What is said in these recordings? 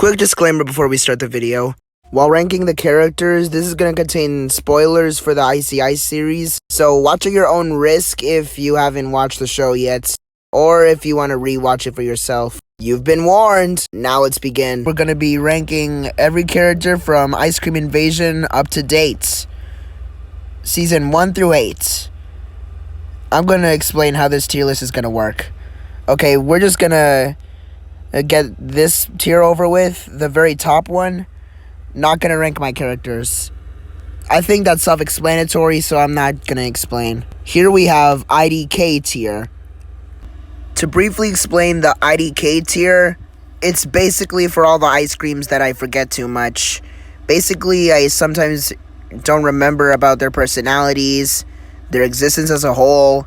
Quick disclaimer before we start the video. While ranking the characters, this is going to contain spoilers for the Icy Ice series, so watch at your own risk if you haven't watched the show yet, or if you want to rewatch it for yourself. You've been warned. Now let's begin. We're going to be ranking every character from Ice Cream Invasion up to date. Season 1 through 8. I'm going to explain how this tier list is going to work. Okay, we're just going to get this tier over with, the very top one. Not going to rank my characters. I think that's self-explanatory, so I'm not going to explain. Here we have IDK tier. To briefly explain the IDK tier, it's basically for all the ice creams that I forget too much. Basically, I sometimes don't remember about their personalities, their existence as a whole,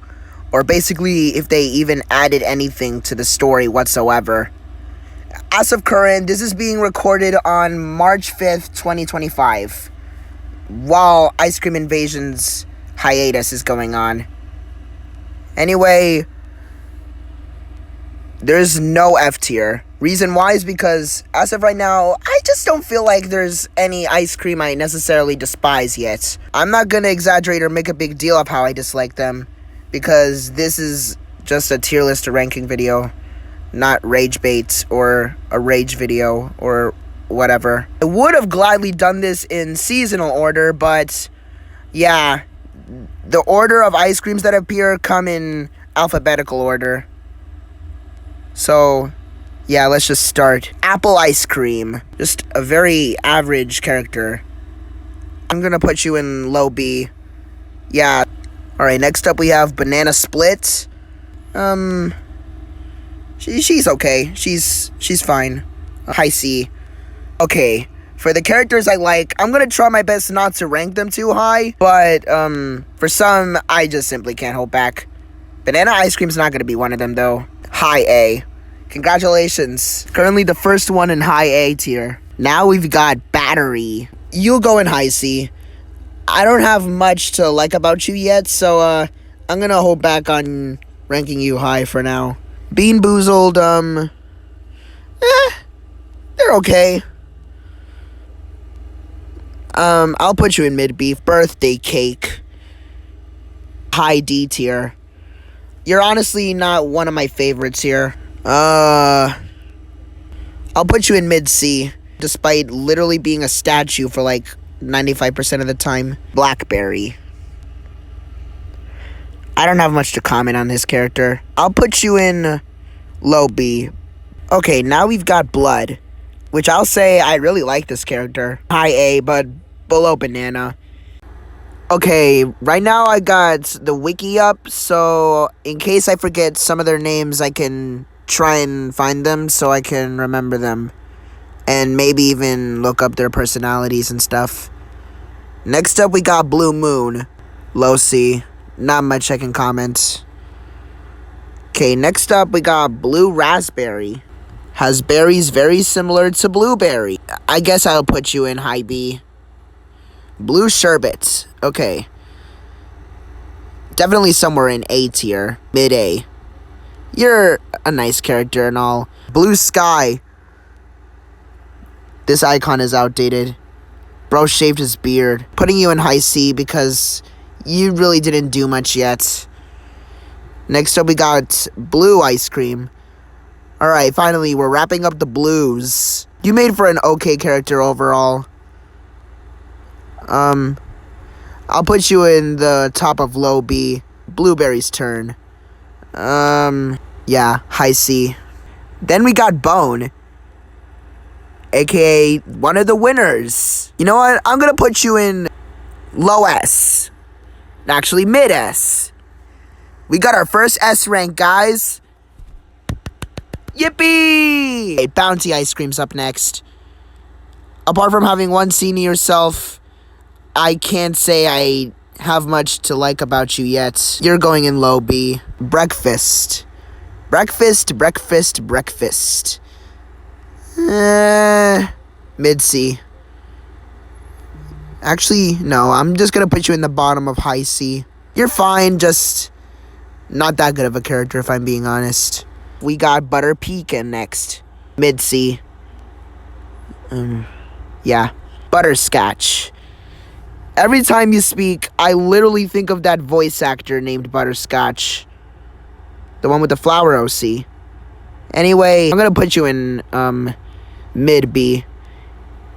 or basically if they even added anything to the story whatsoever. As of current, this is being recorded on March 5th, 2025, while Ice Cream Invasion's hiatus is going on. Anyway, there's no F tier. Reason why is because, as of right now, I just don't feel like there's any ice cream I necessarily despise yet. I'm not gonna exaggerate or make a big deal of how I dislike them, because this is just a tier list or ranking video, not rage bait or a rage video or whatever. I would have gladly done this in seasonal order, but yeah, the order of ice creams that appear come in alphabetical order. So yeah, let's just start. Apple ice cream, just a very average character. I'm gonna put you in low B. Yeah. Alright, next up we have banana split. She's okay. She's fine. High C. Okay, for the characters I like, I'm gonna try my best not to rank them too high, but for some, I just simply can't hold back. Banana ice cream's not gonna be one of them though. High A. Congratulations. Currently the first one in high A tier. Now we've got battery. You'll go in high C. I don't have much to like about you yet, so I'm gonna hold back on ranking you high for now. Bean Boozled, they're okay. I'll put you in mid B. Birthday cake. High D tier. You're honestly not one of my favorites here. I'll put you in mid C, despite literally being a statue for like 95% of the time. Blackberry. I don't have much to comment on this character. I'll put you in low B. Okay, now we've got Blood, which I'll say I really like this character. High A, but below banana. Okay, right now I got the wiki up, so in case I forget some of their names, I can try and find them so I can remember them. And maybe even look up their personalities and stuff. Next up we got Blue Moon. Low C. Not much I can comment. Okay, next up we got Blue Raspberry. Has berries very similar to blueberry. I guess I'll put you in high B. Blue Sherbet. Okay. Definitely somewhere in A tier. Mid A. You're a nice character and all. Blue Sky. This icon is outdated. Bro shaved his beard. Putting you in high C because you really didn't do much yet. Next up we got Blue Ice Cream. Alright, finally, we're wrapping up the blues. You made for an okay character overall. I'll put you in the top of low B. Blueberry's turn. Yeah, high C. Then we got Bone, aka one of the winners. You know what? I'm gonna put you in low S. Actually, mid S. We got our first S rank, guys. Yippee! Hey, Bounty Ice Cream's up next. Apart from having one scene to yourself, I can't say I have much to like about you yet. You're going in low B. Breakfast. Breakfast. Mid C. Actually, no, I'm just gonna put you in the bottom of high C. You're fine, just not that good of a character if I'm being honest. We got Butter Pecan next. Mid C. Yeah. Butterscotch. Every time you speak, I literally think of that voice actor named Butterscotch. The one with the flower OC. Anyway, I'm gonna put you in, mid B.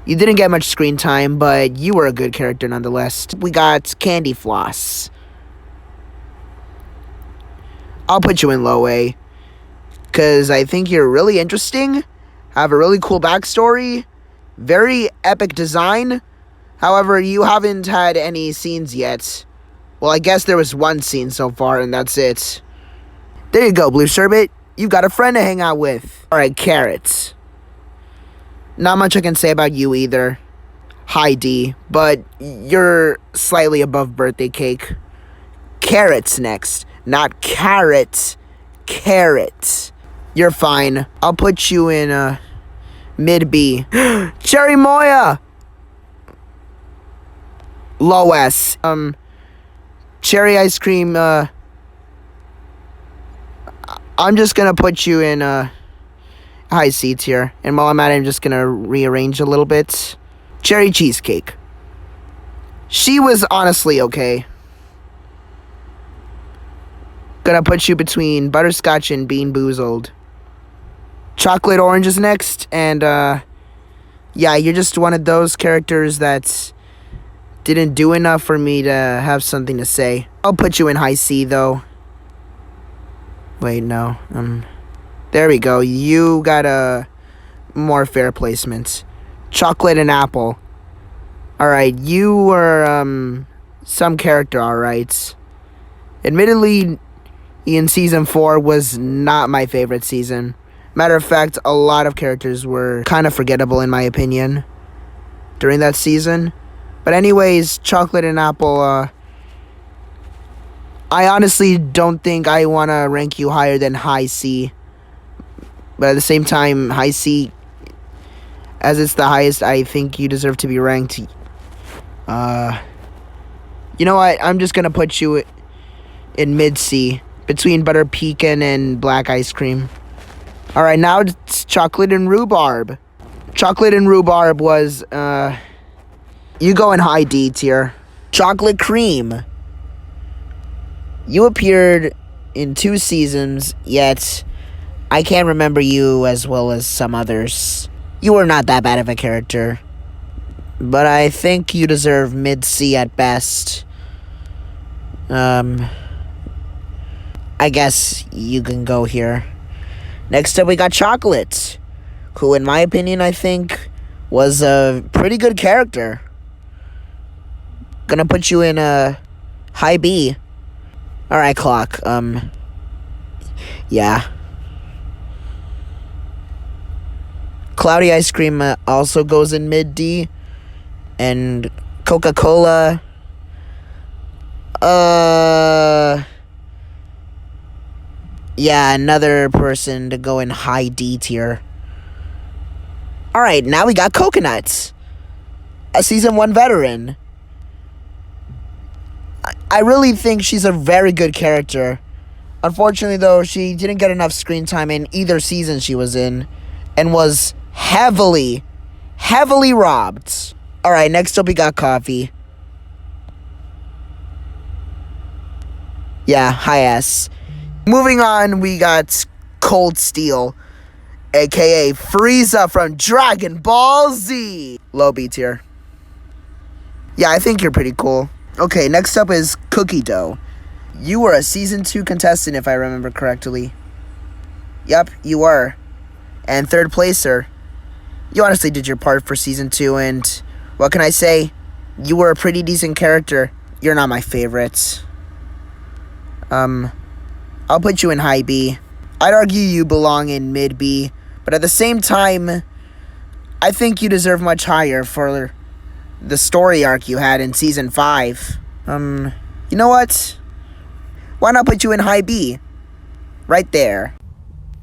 You didn't get much screen time, but you were a good character nonetheless. We got Candy Floss. I'll put you in low A, because I think you're really interesting, have a really cool backstory, very epic design. However, you haven't had any scenes yet. Well, I guess there was one scene so far, and that's it. There you go, Blue Sherbet. You've got a friend to hang out with. Alright, Carrots. Not much I can say about you either. High D, but you're slightly above birthday cake. Carrots next. Not carrots. Carrots. You're fine. I'll put you in, mid B. Cherry Moya! Low S. Cherry ice cream, I'm just gonna put you in, high C tier. And while I'm at it, I'm just gonna rearrange a little bit. Cherry cheesecake. She was honestly okay. Gonna put you between butterscotch and bean boozled. Chocolate orange is next, and yeah, you're just one of those characters that didn't do enough for me to have something to say. I'll put you in high C though. Wait, no. There we go. You got a more fair placement. Chocolate and apple. Alright, you were some character, alright. Admittedly, in season 4 was not my favorite season. Matter of fact, a lot of characters were kind of forgettable in my opinion during that season. But anyways, chocolate and apple, I honestly don't think I want to rank you higher than high C. But at the same time, high C, as it's the highest, I think you deserve to be ranked. You know what? I'm just going to put you in mid C, between butter pecan and black ice cream. Alright, now it's chocolate and rhubarb. Chocolate and rhubarb was, you go in high D tier. Chocolate cream. You appeared in 2 seasons, yet I can't remember you as well as some others. You were not that bad of a character, but I think you deserve mid-C at best. I guess you can go here. Next up, we got Chocolate, who, in my opinion, I think was a pretty good character. Gonna put you in a high B. Alright, Clock. Yeah. Cloudy ice cream also goes in mid D. And Coca-Cola. Yeah, another person to go in high D tier. Alright, now we got Coconuts. A season 1 veteran. I really think she's a very good character. Unfortunately, though, she didn't get enough screen time in either season she was in, and was heavily robbed. Alright, next up we got Coffee. Yeah, high S. Moving on, we got Cold Steel, aka Frieza from Dragon Ball Z. Low B tier. Yeah, I think you're pretty cool. Okay, next up is Cookie Dough. You were a season 2 contestant, if I remember correctly. Yep, you were. And third placer. You honestly did your part for season 2, and what can I say? You were a pretty decent character. You're not my favorite. I'll put you in high B. I'd argue you belong in mid B, but at the same time, I think you deserve much higher for the story arc you had in season 5. You know what? Why not put you in high B? Right there.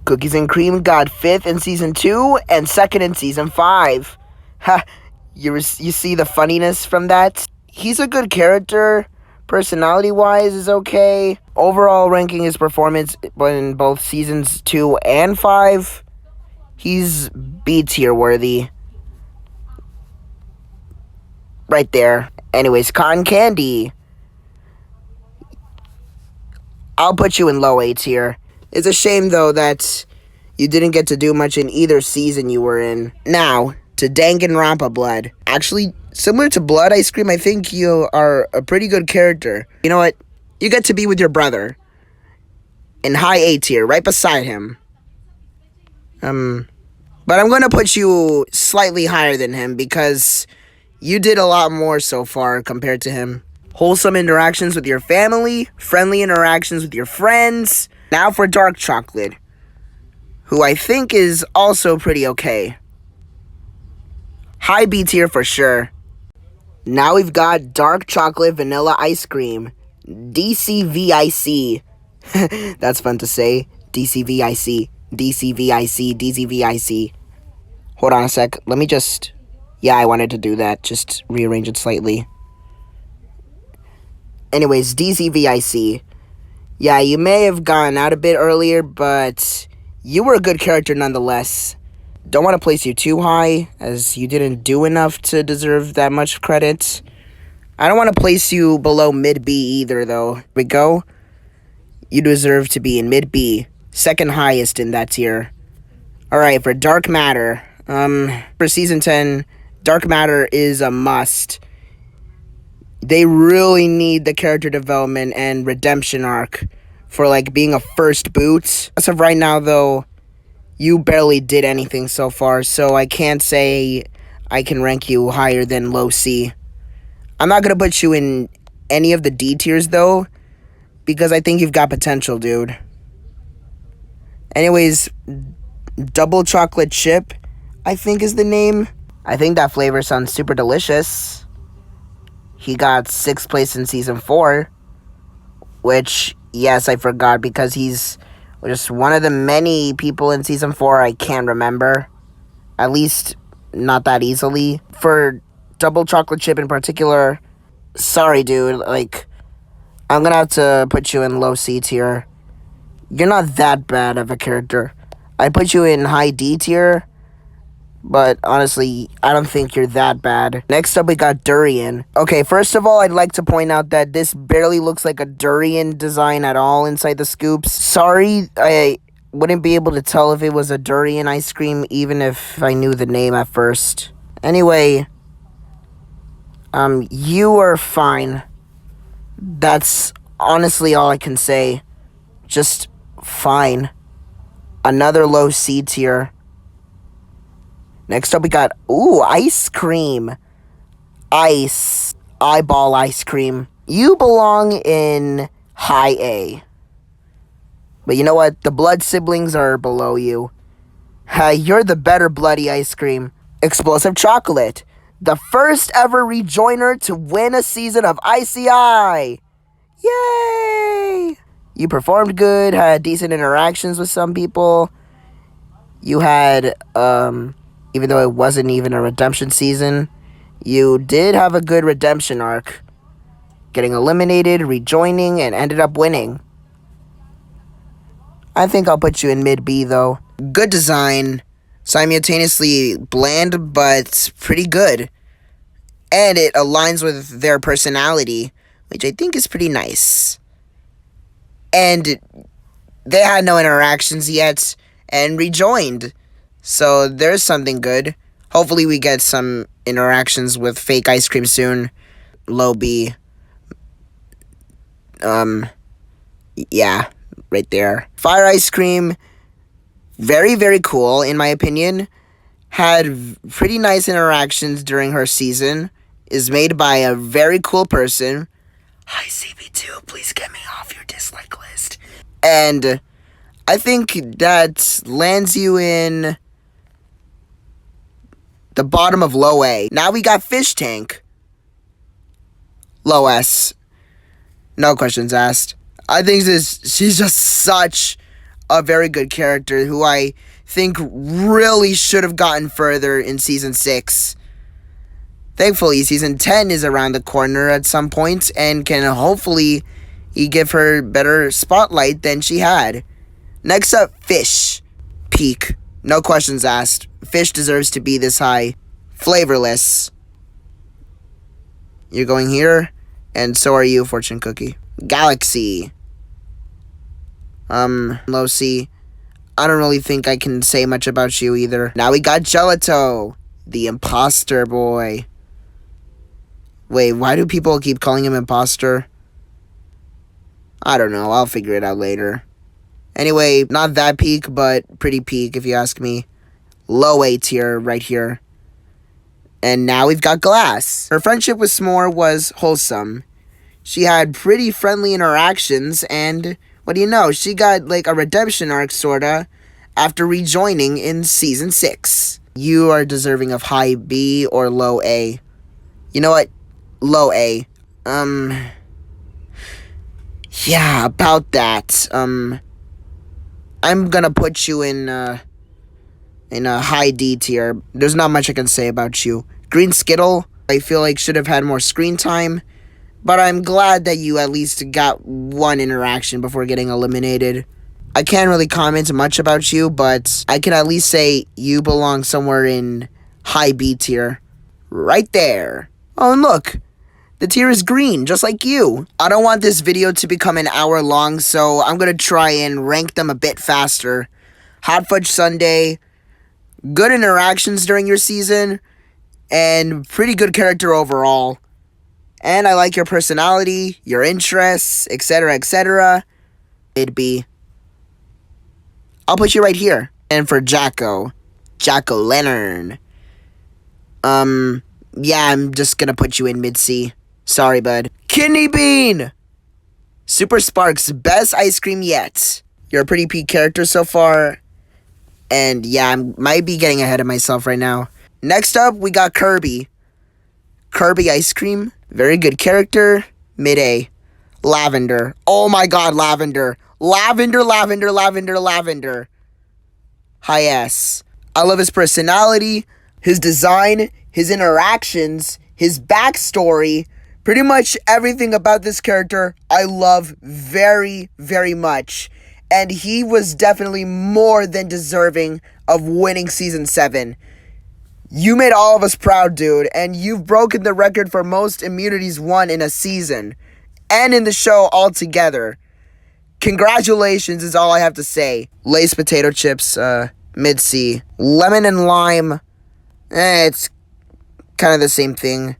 Cookies and Cream got 5th in season 2 and 2nd in season 5. Ha! You see the funniness from that? He's a good character. Personality-wise is okay. Overall ranking his performance in both seasons 2 and 5, he's B tier worthy. Right there. Anyways, cotton candy. I'll put you in low A tier. It's a shame, though, that you didn't get to do much in either season you were in. Now, to Danganronpa Blood. Actually, similar to Blood Ice Cream, I think you are a pretty good character. You know what? You get to be with your brother in high A tier, right beside him. But I'm going to put you slightly higher than him because you did a lot more so far compared to him. Wholesome interactions with your family, friendly interactions with your friends. Now for dark chocolate, who I think is also pretty okay. High B tier for sure. Now we've got dark chocolate vanilla ice cream. DCVIC. That's fun to say. DCVIC. DCVIC. DCVIC. Hold on a sec. Let me just... Yeah, I wanted to do that. Just rearrange it slightly. Anyways, DCVIC. Yeah, you may have gone out a bit earlier, but you were a good character nonetheless. Don't want to place you too high, as you didn't do enough to deserve that much credit. I don't want to place you below mid-B either, though. Here we go. You deserve to be in mid-B. Second highest in that tier. Alright, for Dark Matter. For Season 10, Dark Matter is a must. They really need the character development and redemption arc for, like, being a first boot. As of right now, though, you barely did anything so far, so I can't say I can rank you higher than low C. I'm not going to put you in any of the D tiers, though, because I think you've got potential, dude. Anyways, Double Chocolate Chip, I think is the name. I think that flavor sounds super delicious. He got 6th place in Season 4, which, yes, I forgot because he's just one of the many people in Season 4 I can't remember. At least, not that easily. For Double Chocolate Chip in particular, sorry, dude. Like, I'm gonna have to put you in low C tier. You're not that bad of a character. I put you in high D tier, but honestly, I don't think you're that bad. Next up, we got Durian. Okay, first of all, I'd like to point out that this barely looks like a durian design at all inside the scoops. Sorry, I wouldn't be able to tell if it was a durian ice cream, even if I knew the name at first. Anyway, you are fine. That's honestly all I can say. Just fine. Another low C tier. Next up, we got, ice cream. Ice. Eyeball ice cream. You belong in high A. But you know what? The blood siblings are below you. You're the better bloody ice cream. Explosive chocolate. The first ever rejoiner to win a season of ICI. Yay! You performed good, had decent interactions with some people. You had, even though it wasn't even a redemption season, you did have a good redemption arc. Getting eliminated, rejoining, and ended up winning. I think I'll put you in mid-B, though. Good design. Simultaneously bland, but pretty good. And it aligns with their personality, which I think is pretty nice. And they had no interactions yet, and rejoined. So there's something good. Hopefully we get some interactions with fake ice cream soon. Low B. Yeah, right there. Fire ice cream, very, very cool, in my opinion. Had pretty nice interactions during her season. Is made by a very cool person. Hi, CB2, please get me off your dislike list. And I think that lands you in the bottom of low A. Now we got Fish Tank. Low S. No questions asked. I think she's just such a very good character who I think really should have gotten further in Season 6. Thankfully, Season 10 is around the corner at some point and can hopefully give her better spotlight than she had. Next up, Fish. Peak. No questions asked. Fish deserves to be this high. Flavorless. You're going here, and so are you, Fortune Cookie. Galaxy. Low C. I don't really think I can say much about you either. Now we got Gelato, the imposter boy. Wait, why do people keep calling him imposter? I don't know, I'll figure it out later. Anyway, not that peak, but pretty peak if you ask me. Low A tier right here. And now we've got Glass. Her friendship with S'more was wholesome. She had pretty friendly interactions, and what do you know, she got like a redemption arc sorta after rejoining in season 6. You are deserving of high B or low A. You know what? Low A. Yeah, about that. I'm gonna put you in a high D tier. There's not much I can say about you. Green Skittle, I feel like should have had more screen time, but I'm glad that you at least got one interaction before getting eliminated. I can't really comment much about you, but I can at least say you belong somewhere in high B tier. Right there. Oh, and look. The tier is green, just like you. I don't want this video to become an hour long, so I'm gonna try and rank them a bit faster. Hot Fudge Sundae, good interactions during your season, and pretty good character overall. And I like your personality, your interests, etc., etc. It'd be... I'll put you right here. And for Jacko Leonard. Yeah, I'm just gonna put you in mid-C. Sorry, bud. Kidney Bean! Super Sparks, best ice cream yet. You're a pretty peak character so far. And yeah, I might be getting ahead of myself right now. Next up, we got Kirby. Kirby ice cream, very good character. Mid-A. Lavender. Oh my god, Lavender. Lavender. High S. I love his personality, his design, his interactions, his backstory. Pretty much everything about this character I love very, very much. And he was definitely more than deserving of winning Season 7. You made all of us proud, dude, and you've broken the record for most immunities won in a season. And in the show altogether. Congratulations is all I have to say. Lay's potato chips, mid-C. Lemon and lime, it's kind of the same thing.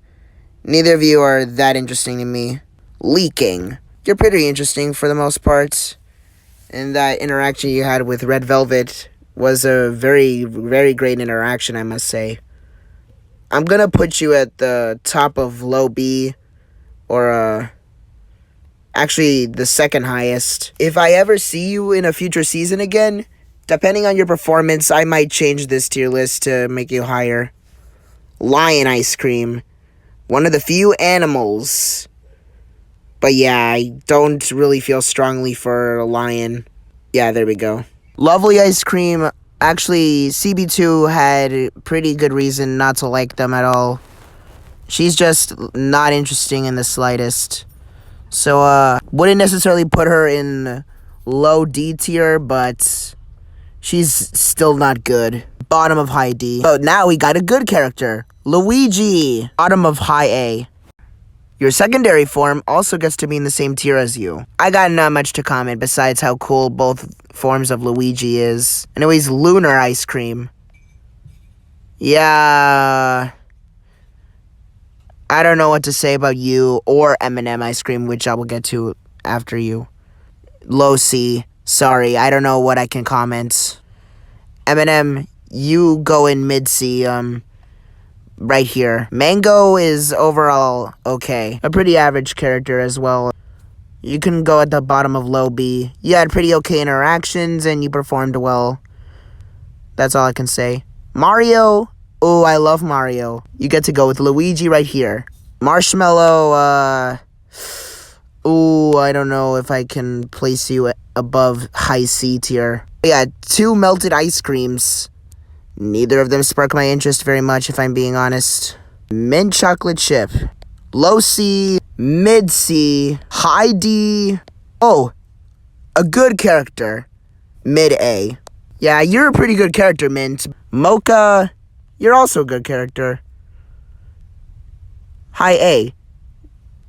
Neither of you are that interesting to me. Leaking. You're pretty interesting for the most part. And that interaction you had with Red Velvet was a very, very great interaction, I must say. I'm gonna put you at the top of low B, or actually the second highest. If I ever see you in a future season again, depending on your performance, I might change this tier list to make you higher. Lion ice cream. One of the few animals. But yeah, I don't really feel strongly for a lion. Yeah, there we go. Lovely ice cream. Actually, CB2 had pretty good reason not to like them at all. She's just not interesting in the slightest. So, wouldn't necessarily put her in low D tier, but she's still not good. Bottom of high D. So now we got a good character. Luigi. Bottom of high A. Your secondary form also gets to be in the same tier as you. I got not much to comment besides how cool both forms of Luigi is. Anyways, Lunar ice cream. Yeah, I don't know what to say about you or M&M ice cream, which I will get to after you. Low C. Sorry, I don't know what I can comment. M&M, you go in mid-C, right here. Mango is overall okay. A pretty average character as well. You can go at the bottom of low B. You had pretty okay interactions and you performed well. That's all I can say. Mario. Oh, I love Mario. You get to go with Luigi right here. Marshmallow, ooh, I don't know if I can place you above high C tier. Yeah, 2 melted ice creams. Neither of them spark my interest very much, if I'm being honest. Mint chocolate chip. Low C, mid C, high D. Oh, a good character. Mid A. Yeah, you're a pretty good character, Mint. Mocha, you're also a good character. High A.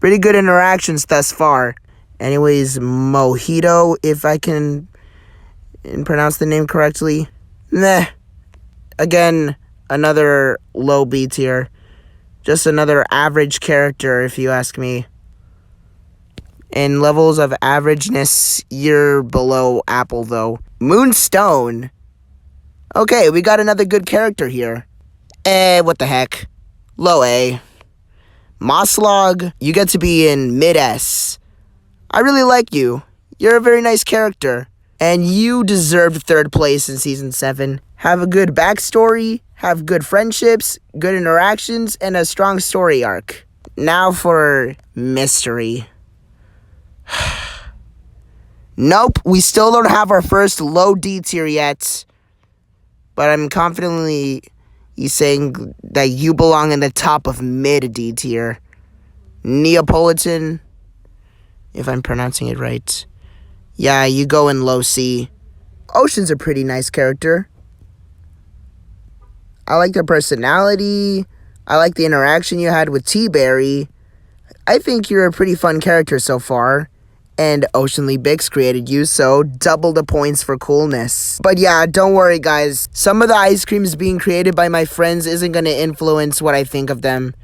Pretty good interactions thus far. Anyways, Mojito, if I can pronounce the name correctly. Meh. Again, another low B tier. Just another average character, if you ask me. In levels of averageness, you're below Apple, though. Moonstone. Okay, we got another good character here. What the heck? Low A. Mosslog, you get to be in mid S. I really like you. You're a very nice character. And you deserved third place in Season 7. Have a good backstory, have good friendships, good interactions, and a strong story arc. Now for mystery. Nope, we still don't have our first low D tier yet. But I'm confidently saying that you belong in the top of mid D tier. Neapolitan, if I'm pronouncing it right. Yeah, you go in low C. Ocean's a pretty nice character. I like their personality. I like the interaction you had with T-Berry. I think you're a pretty fun character so far. And Oceanly Bix created you, so double the points for coolness. But yeah, don't worry guys. Some of the ice creams being created by my friends isn't going to influence what I think of them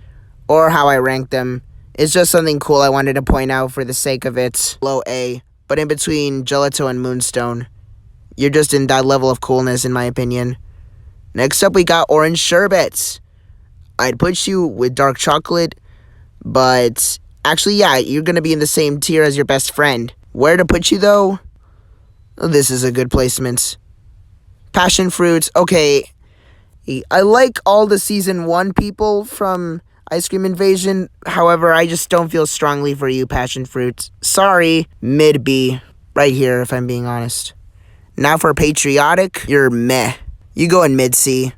or how I rank them. It's just something cool I wanted to point out for the sake of it. Low A, but in between Gelato and Moonstone. You're just in that level of coolness in my opinion. Next up we got Orange Sherbet. I'd put you with Dark Chocolate, but actually, yeah, you're going to be in the same tier as your best friend. Where to put you, though? This is a good placement. Passion Fruits. Okay, I like all the Season 1 people from Ice Cream Invasion. However, I just don't feel strongly for you, Passion Fruits. Sorry. Mid B. Right here, if I'm being honest. Now for Patriotic, you're meh. You go in mid C.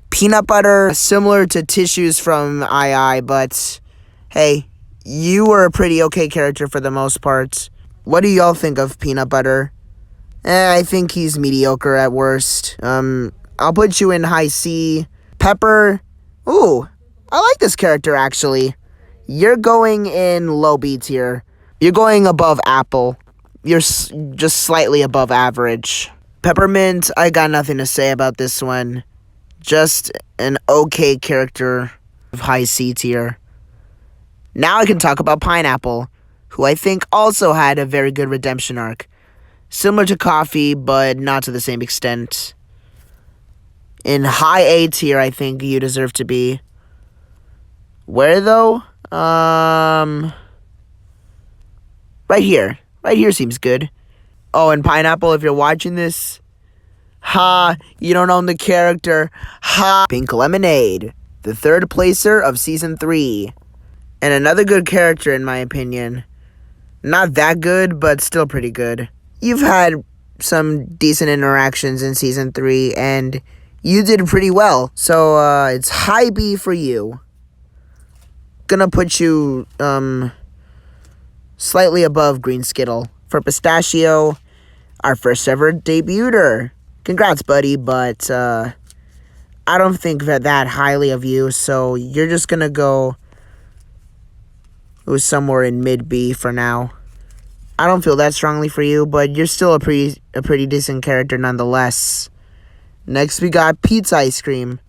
Peanut Butter, similar to Tissues from II, but hey, you were a pretty okay character for the most part. What do y'all think of Peanut Butter? I think he's mediocre at worst. I'll put you in high C. Pepper. Ooh, I like this character actually. You're going in low B tier. You're going above Apple. You're just slightly above average. Peppermint, I got nothing to say about this one. Just an okay character of high C tier. Now I can talk about Pineapple, who I think also had a very good redemption arc. Similar to Coffee, but not to the same extent. In high A tier, I think you deserve to be. Where though? Right here. Right here seems good. Oh, and Pineapple, if you're watching this, ha, you don't own the character. Ha. Pink Lemonade, the third placer of Season 3. And another good character in my opinion. Not that good, but still pretty good. You've had some decent interactions in Season 3, and you did pretty well. So, it's high B for you. Gonna put you, slightly above Green Skittle. For Pistachio, our first ever debuter. Congrats, buddy, but, I don't think that highly of you, so you're just gonna go somewhere in mid B for now. I don't feel that strongly for you, but you're still a pretty decent character nonetheless. Next we got Pizza Ice Cream.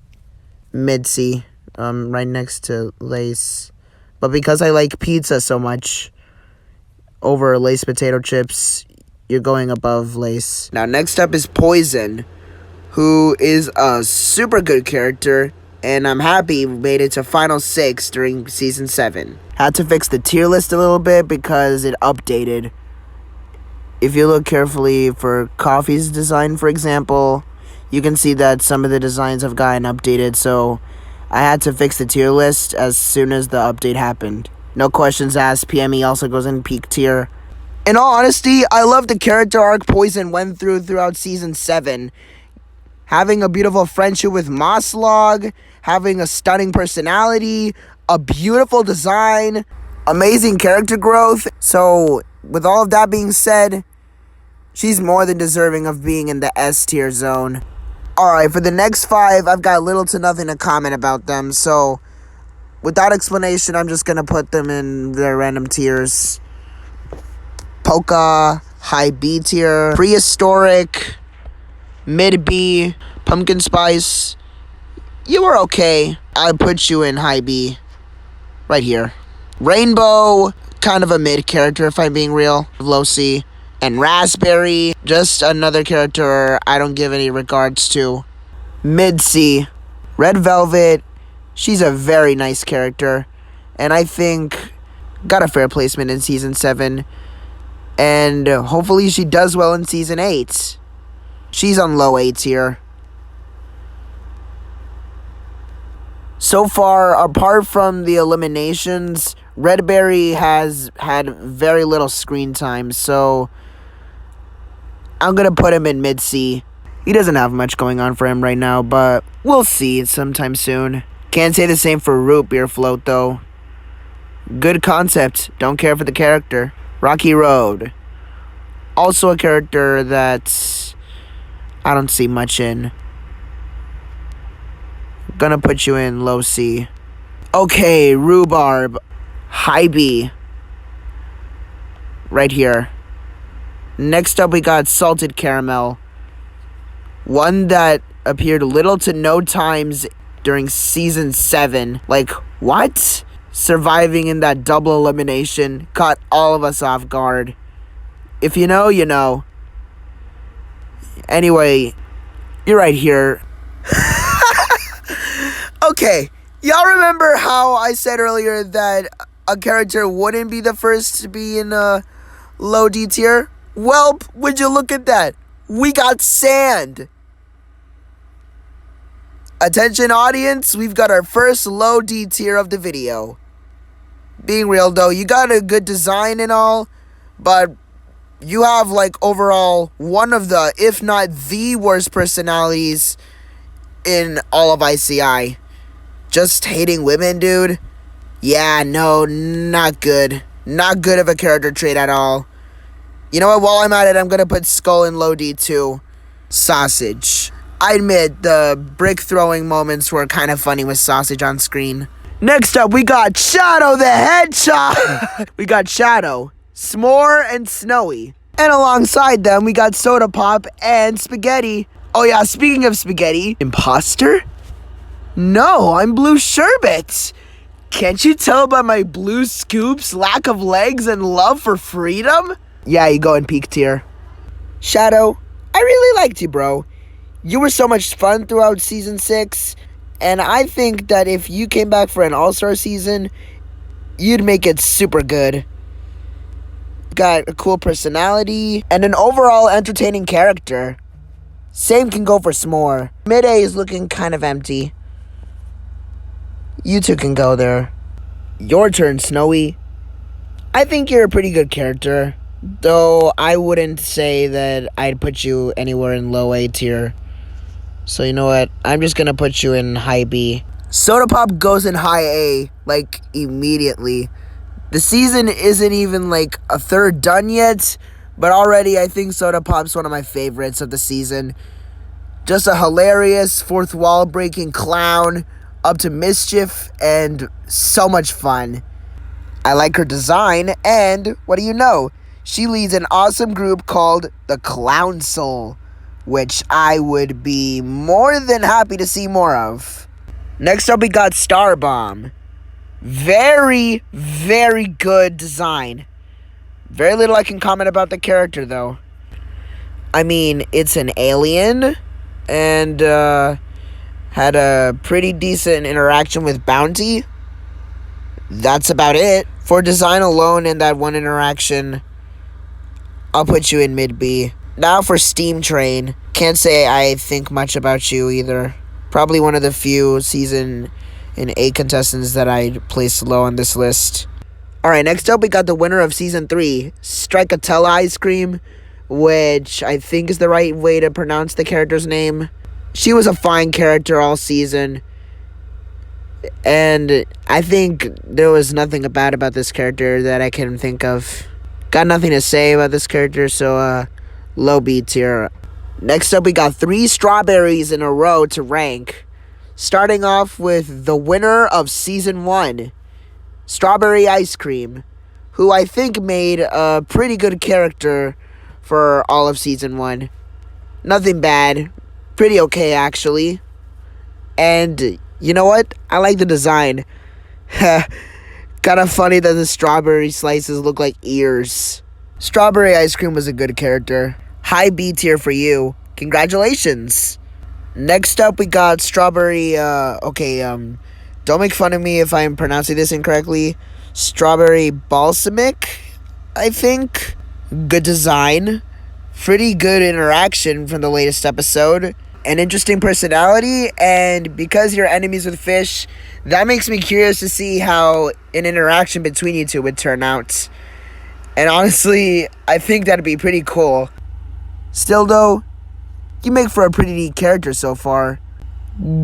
Mid C. Right next to Lace. But because I like pizza so much over Lace potato chips, you're going above Lace. Now next up is Poison, who is a super good character, and I'm happy we made it to Final 6 during Season 7. Had to fix the tier list a little bit because it updated. If you look carefully for Coffee's design, for example, you can see that some of the designs have gotten updated, so I had to fix the tier list as soon as the update happened. No questions asked, PME also goes in peak tier. In all honesty, I love the character arc Poison went throughout Season 7. Having a beautiful friendship with Mosslog, having a stunning personality, a beautiful design, amazing character growth. So, with all of that being said, she's more than deserving of being in the S tier zone. Alright, for the next 5, I've got little to nothing to comment about them, so Without explanation, I'm just gonna put them in their random tiers. Polka, high B tier. Prehistoric, mid B. Pumpkin Spice, you were okay. I put you in high B. Right here. Rainbow, kind of a mid character if I'm being real. Low C. And Raspberry, just another character I don't give any regards to. Mid C. Red Velvet, she's a very nice character. And I think got a fair placement in Season 7. And hopefully she does well in Season 8. She's on low A tier. So far, apart from the eliminations, Redberry has had very little screen time, so I'm going to put him in mid-C. He doesn't have much going on for him right now, but we'll see sometime soon. Can't say the same for Root Beer Float, though. Good concept, don't care for the character. Rocky Road. Also a character that I don't see much in. Gonna put you in low C. Okay, Rhubarb. High B. Right here. Next up, we got Salted Caramel. One that appeared little to no times during Season 7. Like, what? Surviving in that double elimination caught all of us off guard. If you know, you know. Anyway, you're right here. Okay, y'all remember how I said earlier that a character wouldn't be the first to be in a low D tier? Well, would you look at that? We got Sand. Attention audience, we've got our first low D tier of the video. Being real though, you got a good design and all, but you have like overall one of the, if not the worst personalities in all of ICI. Just hating women, dude. Yeah, no, not good. Not good of a character trait at all. You know what, while I'm at it, I'm gonna put Skull in low D too. Sausage. I admit, the brick throwing moments were kind of funny with Sausage on screen. Next up, we got Shadow the Hedgehog. We got Shadow, S'more, and Snowy. And alongside them, we got Soda Pop and Spaghetti. Oh yeah, speaking of spaghetti, imposter? No, I'm Blue Sherbet. Can't you tell by my blue scoops, lack of legs, and love for freedom? Yeah, you go in peak tier. Shadow, I really liked you, bro. You were so much fun throughout Season 6, and I think that if you came back for an all-star season, you'd make it super good. Got a cool personality, and an overall entertaining character. Same can go for S'more. Mid-A is looking kind of empty. You two can go there. Your turn, Snowy. I think you're a pretty good character, though I wouldn't say that I'd put you anywhere in low A tier. So you know what? I'm just gonna put you in high B. Soda Pop goes in high A, like, immediately. The season isn't even, like, a third done yet, but already I think Soda Pop's one of my favorites of the season. Just a hilarious, fourth wall breaking clown, up to mischief, and so much fun. I like her design, and what do you know? She leads an awesome group called the Clown Soul, which I would be more than happy to see more of. Next up, we got Star Bomb. Very, very good design. Very little I can comment about the character, though. I mean, it's an alien, and had a pretty decent interaction with Bounty. That's about it. For design alone and that one interaction, I'll put you in mid-B. Now for Steam Train. Can't say I think much about you either. Probably one of the few Season 8 contestants that I placed low on this list. Alright, next up we got the winner of Season 3, Stracciatella Ice Cream, which I think is the right way to pronounce the character's name. She was a fine character all season, and I think there was nothing bad about this character that I can think of. Got nothing to say about this character, so low B tier. Next up, we got 3 strawberries in a row to rank. Starting off with the winner of Season 1, Strawberry Ice Cream, who I think made a pretty good character for all of Season 1. Nothing bad. Pretty okay, actually. And you know what? I like the design. Kind of funny that the strawberry slices look like ears. Strawberry Ice Cream was a good character. High B tier for you. Congratulations. Next up, we got Strawberry, don't make fun of me if I'm pronouncing this incorrectly. Strawberry Balsamic, I think. Good design. Pretty good interaction from the latest episode. An interesting personality, and because you're enemies with fish, that makes me curious to see how an interaction between you two would turn out. And honestly, I think that'd be pretty cool. Still though, you make for a pretty neat character so far.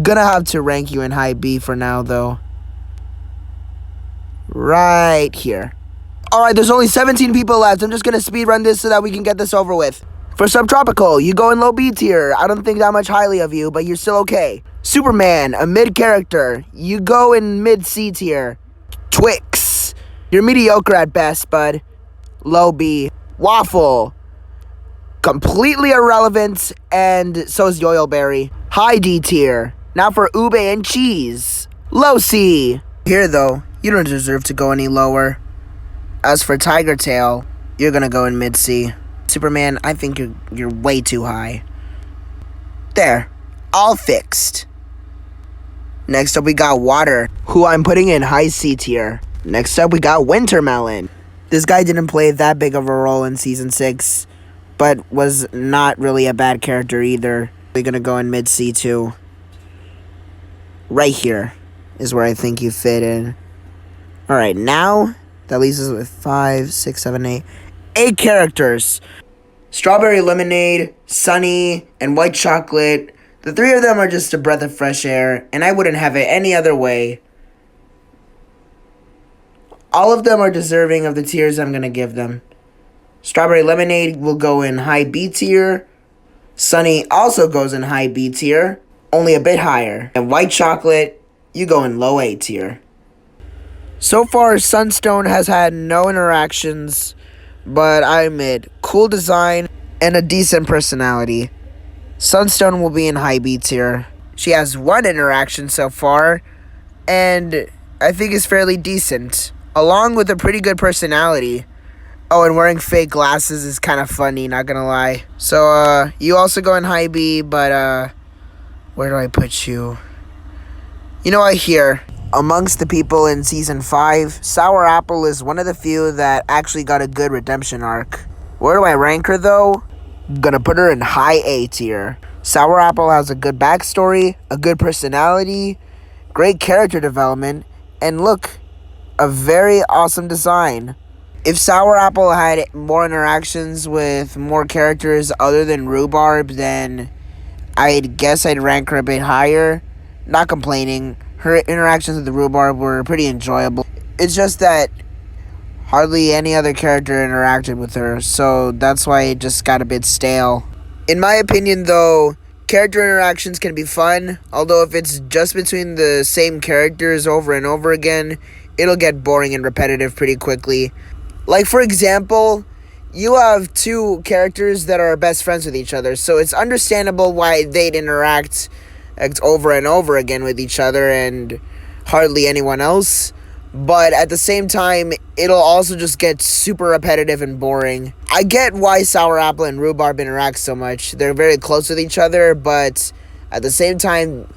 Gonna have to rank you in high B for now though. Right here. Alright, there's only 17 people left. I'm just gonna speed run this so that we can get this over with. For Subtropical, you go in low B tier. I don't think that much highly of you, but you're still okay. Superman, a mid character. You go in mid C tier. Twix, you're mediocre at best, bud. Low B. Waffle, completely irrelevant, and so is Yoyleberry. High D tier. Now for Ube and Cheese. Low C. Here though, you don't deserve to go any lower. As for Tiger Tail, you're gonna go in mid C. Superman, I think you're way too high. There, all fixed. Next up we got Water, who I'm putting in high C tier. Next up we got Wintermelon. This guy didn't play that big of a role in Season 6, but was not really a bad character either. We're gonna go in mid C too. Right here is where I think you fit in. Alright, now that leaves us with 5, 6, 7, 8 characters. Strawberry Lemonade, Sunny, and White Chocolate. The three of them are just a breath of fresh air, and I wouldn't have it any other way. All of them are deserving of the tiers I'm going to give them. Strawberry Lemonade will go in high B tier. Sunny also goes in high B tier, only a bit higher. And White Chocolate, you go in low A tier. So far, Sunstone has had no interactions, but I admit, cool design and a decent personality. Sunstone will be in high B tier. She has one interaction so far, and I think is fairly decent, along with a pretty good personality. Oh, and wearing fake glasses is kind of funny, not gonna lie. So, you also go in high B, but, where do I put you? You know what, here. Amongst the people in Season 5, Sour Apple is one of the few that actually got a good redemption arc. Where do I rank her, though? Gonna put her in high A tier. Sour Apple has a good backstory, a good personality, great character development, and look, a very awesome design. If Sour Apple had more interactions with more characters other than Rhubarb, then I'd guess I'd rank her a bit higher. Not complaining. Her interactions with the Rhubarb were pretty enjoyable. It's just that hardly any other character interacted with her, so that's why it just got a bit stale. In my opinion, though, character interactions can be fun, although if it's just between the same characters over and over again, it'll get boring and repetitive pretty quickly. Like, for example, you have two characters that are best friends with each other, so it's understandable why they'd interact over and over again with each other and hardly anyone else. But at the same time, it'll also just get super repetitive and boring. I get why Sour Apple and Rhubarb interact so much. They're very close with each other, but at the same time,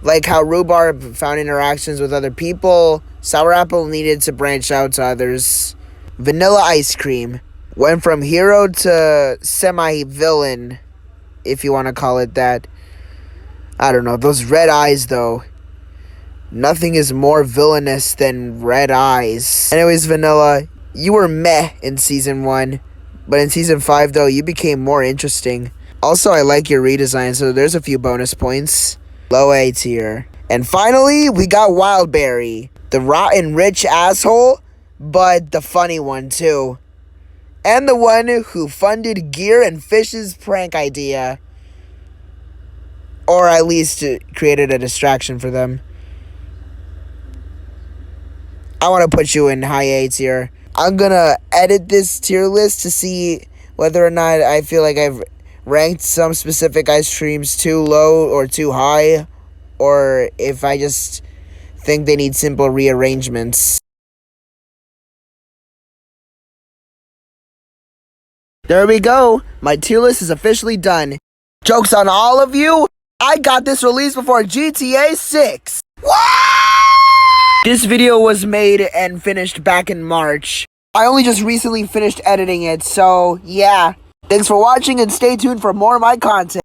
like how Rhubarb found interactions with other people, Sour Apple needed to branch out to others. Vanilla Ice Cream went from hero to semi-villain, if you want to call it that. I don't know, those red eyes though. Nothing is more villainous than red eyes. Anyways, Vanilla, you were meh in Season 1, but in Season 5 though, you became more interesting. Also, I like your redesign, so there's a few bonus points. Low A tier. And finally, we got Wildberry, the rotten rich asshole, but the funny one too. And the one who funded Gear and Fish's prank idea. Or at least it created a distraction for them. I want to put you in high A tier. I'm gonna edit this tier list to see whether or not I feel like I've ranked some specific ice creams too low or too high, or if I just think they need simple rearrangements. There we go. My tier list is officially done. Joke's on all of you. I got this released before GTA 6. This video was made and finished back in March. I only just recently finished editing it, so yeah. Thanks for watching and stay tuned for more of my content.